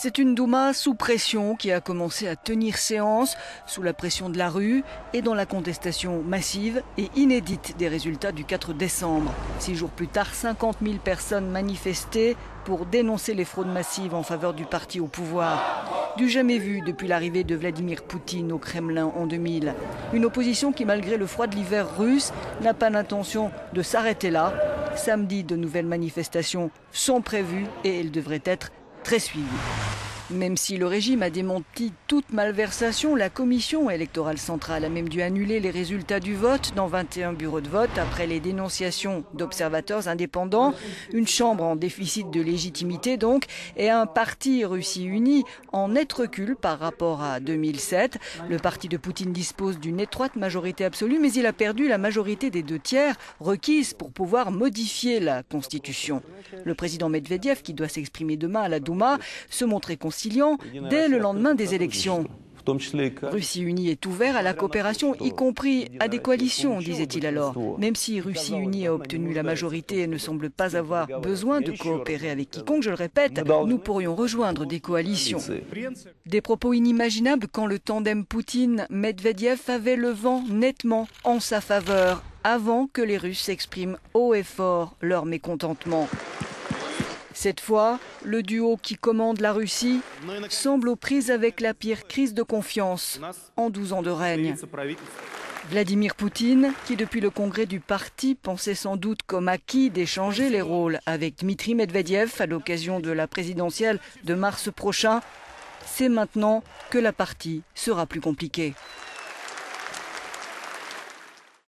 C'est une Douma sous pression qui a commencé à tenir séance sous la pression de la rue et dans la contestation massive et inédite des résultats du 4 décembre. 6 jours plus tard, 50 000 personnes manifestaient pour dénoncer les fraudes massives en faveur du parti au pouvoir. Du jamais vu depuis l'arrivée de Vladimir Poutine au Kremlin en 2000. Une opposition qui, malgré le froid de l'hiver russe, n'a pas l'intention de s'arrêter là. Samedi, de nouvelles manifestations sont prévues et elles devraient être très suivies. Même si le régime a démenti toute malversation, la commission électorale centrale a même dû annuler les résultats du vote dans 21 bureaux de vote après les dénonciations d'observateurs indépendants. Une chambre en déficit de légitimité donc et un parti Russie Unie en net recul par rapport à 2007. Le parti de Poutine dispose d'une étroite majorité absolue mais il a perdu la majorité des 2/3 requise pour pouvoir modifier la Constitution. Le président Medvedev, qui doit s'exprimer demain à la Douma, se montrait conciliant dès le lendemain des élections. Russie Unie est ouvert à la coopération, y compris à des coalitions, disait-il alors. Même si Russie Unie a obtenu la majorité et ne semble pas avoir besoin de coopérer avec quiconque, je le répète, nous pourrions rejoindre des coalitions. Des propos inimaginables quand le tandem Poutine-Medvedev avait le vent nettement en sa faveur, avant que les Russes expriment haut et fort leur mécontentement. Cette fois, le duo qui commande la Russie semble aux prises avec la pire crise de confiance en 12 ans de règne. Vladimir Poutine, qui depuis le congrès du parti pensait sans doute comme acquis d'échanger les rôles avec Dmitri Medvedev à l'occasion de la présidentielle de mars prochain, sait maintenant que la partie sera plus compliquée.